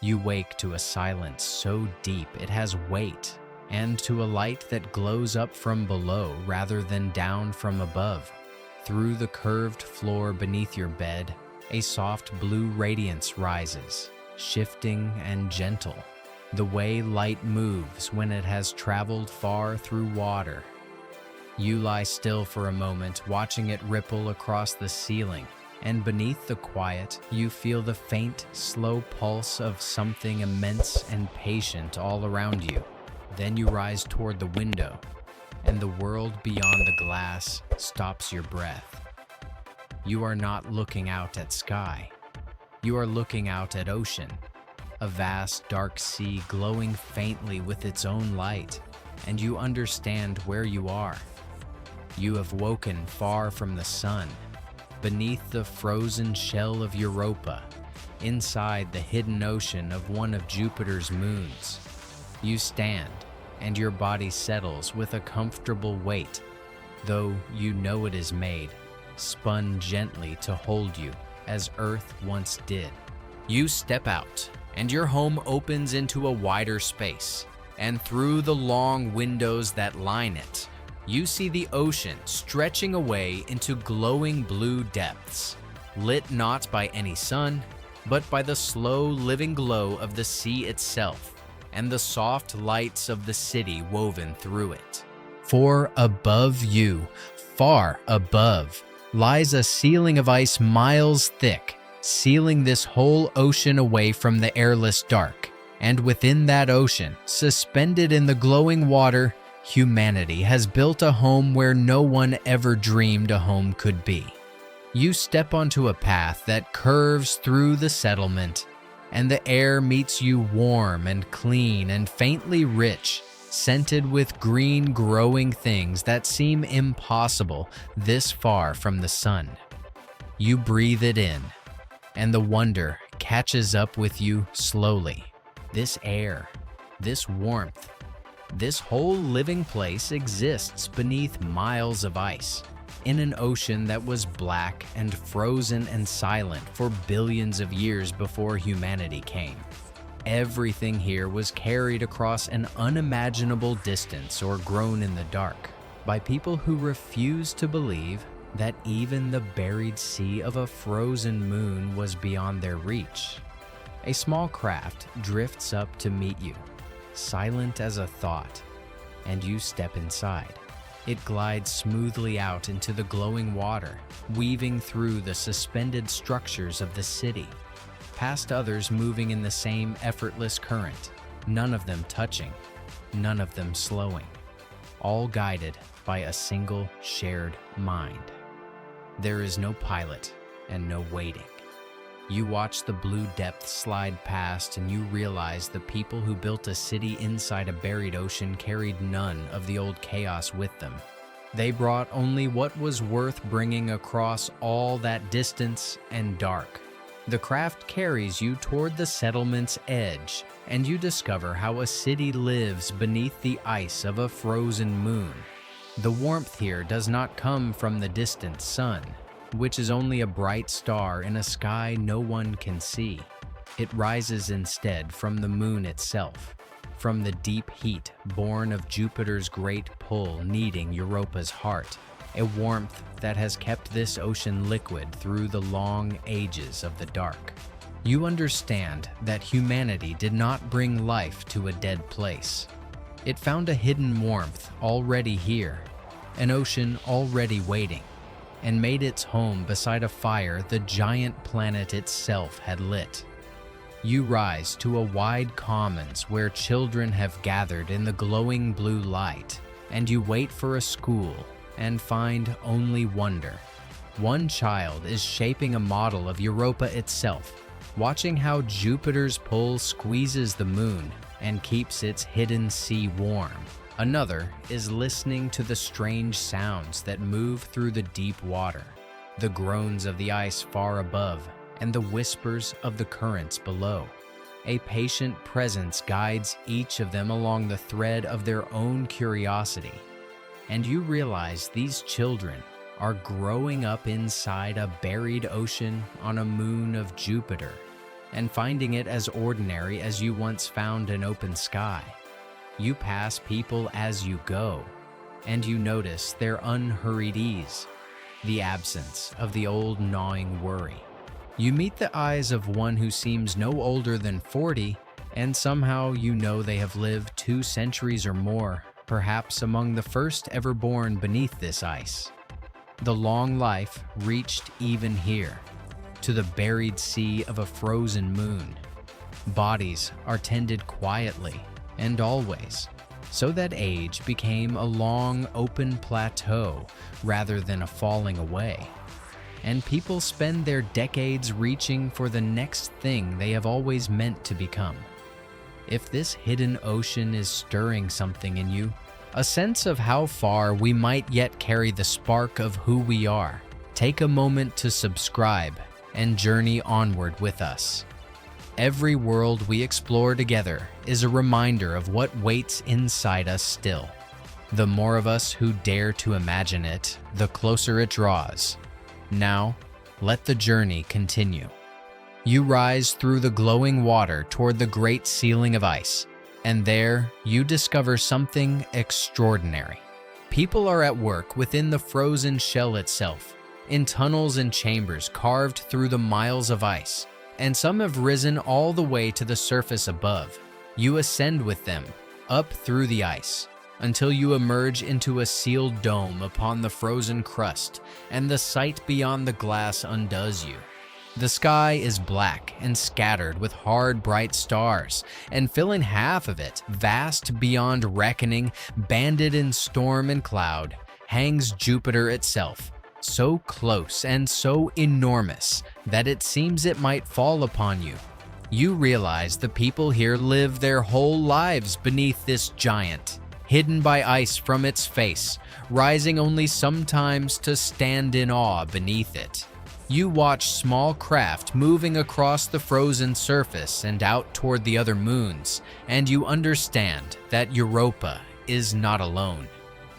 You wake to a silence so deep it has weight, and to a light that glows up from below rather than down from above. Through the curved floor beneath your bed, a soft blue radiance rises, shifting and gentle, the way light moves when it has traveled far through water. You lie still for a moment, watching it ripple across the ceiling, and beneath the quiet, you feel the faint, slow pulse of something immense and patient all around you. Then you rise toward the window, and the world beyond the glass stops your breath. You are not looking out at sky. You are looking out at ocean, a vast dark sea glowing faintly with its own light, and you understand where you are. You have woken far from the sun, beneath the frozen shell of Europa, inside the hidden ocean of one of Jupiter's moons. You stand, and your body settles with a comfortable weight, though you know it is made, spun gently to hold you, as Earth once did. You step out, and your home opens into a wider space, and through the long windows that line it, you see the ocean stretching away into glowing blue depths, lit not by any sun, but by the slow living glow of the sea itself and the soft lights of the city woven through it. For above you, far above, lies a ceiling of ice miles thick, sealing this whole ocean away from the airless dark. And within that ocean, suspended in the glowing water, humanity has built a home where no one ever dreamed a home could be. You step onto a path that curves through the settlement, and the air meets you warm and clean and faintly rich, scented with green growing things that seem impossible this far from the sun. You breathe it in, and the wonder catches up with you slowly. This air, this warmth, this whole living place exists beneath miles of ice, in an ocean that was black and frozen and silent for billions of years before humanity came. Everything here was carried across an unimaginable distance or grown in the dark by people who refused to believe that even the buried sea of a frozen moon was beyond their reach. A small craft drifts up to meet you, silent as a thought, and you step inside. It glides smoothly out into the glowing water, weaving through the suspended structures of the city, past others moving in the same effortless current, none of them touching, none of them slowing, all guided by a single shared mind. There is no pilot and no waiting. You watch the blue depths slide past, and you realize the people who built a city inside a buried ocean carried none of the old chaos with them. They brought only what was worth bringing across all that distance and dark. The craft carries you toward the settlement's edge, and you discover how a city lives beneath the ice of a frozen moon. The warmth here does not come from the distant sun, which is only a bright star in a sky no one can see. It rises instead from the moon itself, from the deep heat born of Jupiter's great pull kneading Europa's heart, a warmth that has kept this ocean liquid through the long ages of the dark. You understand that humanity did not bring life to a dead place. It found a hidden warmth already here, an ocean already waiting, and made its home beside a fire the giant planet itself had lit. You rise to a wide commons where children have gathered in the glowing blue light, and you wait for a school and find only wonder. One child is shaping a model of Europa itself, watching how Jupiter's pull squeezes the moon and keeps its hidden sea warm. Another is listening to the strange sounds that move through the deep water, the groans of the ice far above, and the whispers of the currents below. A patient presence guides each of them along the thread of their own curiosity, and you realize these children are growing up inside a buried ocean on a moon of Jupiter, and finding it as ordinary as you once found an open sky. You pass people as you go, and you notice their unhurried ease, the absence of the old gnawing worry. You meet the eyes of one who seems no older than 40, and somehow you know they have lived 2 centuries or more, perhaps among the first ever born beneath this ice. The long life reached even here, to the buried sea of a frozen moon. Bodies are tended quietly and always, so that age became a long open plateau rather than a falling away. And people spend their decades reaching for the next thing they have always meant to become. If this hidden ocean is stirring something in you, a sense of how far we might yet carry the spark of who we are, take a moment to subscribe and journey onward with us. Every world we explore together is a reminder of what waits inside us still. The more of us who dare to imagine it, the closer it draws. Now, let the journey continue. You rise through the glowing water toward the great ceiling of ice, and there you discover something extraordinary. People are at work within the frozen shell itself, in tunnels and chambers carved through the miles of ice, and some have risen all the way to the surface above. You ascend with them, up through the ice, until you emerge into a sealed dome upon the frozen crust, and the sight beyond the glass undoes you. The sky is black and scattered with hard, bright stars, and filling half of it, vast beyond reckoning, banded in storm and cloud, hangs Jupiter itself, so close and so enormous that it seems it might fall upon you. You realize the people here live their whole lives beneath this giant, hidden by ice from its face, rising only sometimes to stand in awe beneath it. You watch small craft moving across the frozen surface and out toward the other moons, and you understand that Europa is not alone.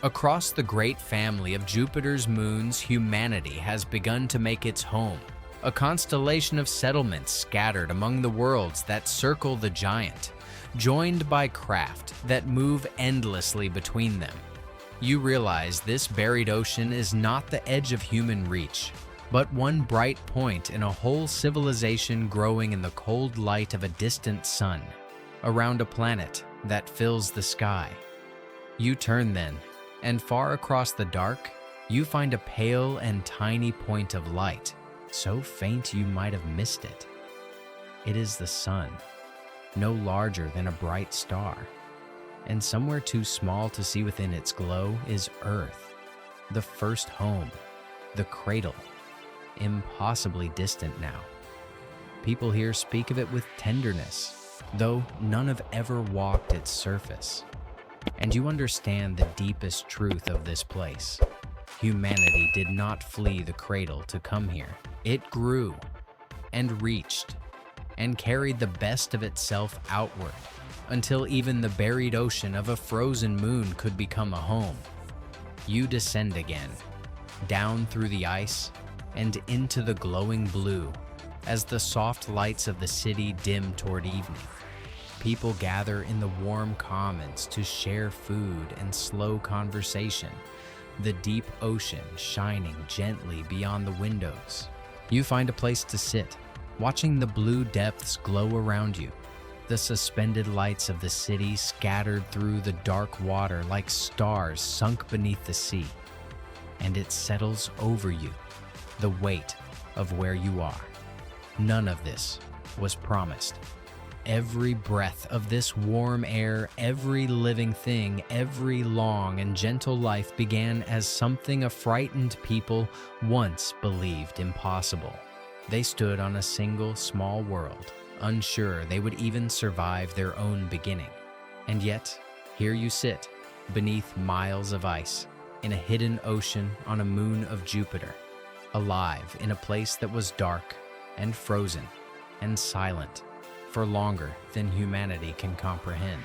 Across the great family of Jupiter's moons, humanity has begun to make its home, a constellation of settlements scattered among the worlds that circle the giant, joined by craft that move endlessly between them. You realize this buried ocean is not the edge of human reach, but one bright point in a whole civilization growing in the cold light of a distant sun, around a planet that fills the sky. You turn then, and far across the dark, you find a pale and tiny point of light, so faint you might have missed it. It is the sun, no larger than a bright star, and somewhere too small to see within its glow is Earth, the first home, the cradle, impossibly distant now. People here speak of it with tenderness, though none have ever walked its surface. And you understand the deepest truth of this place. Humanity did not flee the cradle to come here. It grew and reached and carried the best of itself outward until even the buried ocean of a frozen moon could become a home. You descend again, down through the ice and into the glowing blue as the soft lights of the city dim toward evening. People gather in the warm commons to share food and slow conversation, the deep ocean shining gently beyond the windows. You find a place to sit, watching the blue depths glow around you, the suspended lights of the city scattered through the dark water like stars sunk beneath the sea. And it settles over you, the weight of where you are. None of this was promised. Every breath of this warm air, every living thing, every long and gentle life began as something a frightened people once believed impossible. They stood on a single small world, unsure they would even survive their own beginning. And yet, here you sit, beneath miles of ice, in a hidden ocean on a moon of Jupiter, alive in a place that was dark and frozen and silent for longer than humanity can comprehend.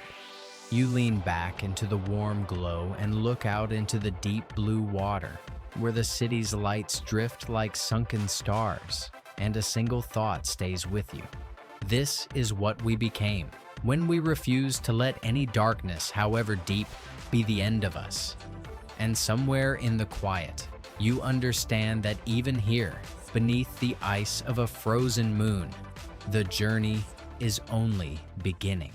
You lean back into the warm glow and look out into the deep blue water, where the city's lights drift like sunken stars, and a single thought stays with you. This is what we became when we refused to let any darkness, however deep, be the end of us. And somewhere in the quiet, you understand that even here, beneath the ice of a frozen moon, the journey is only beginning.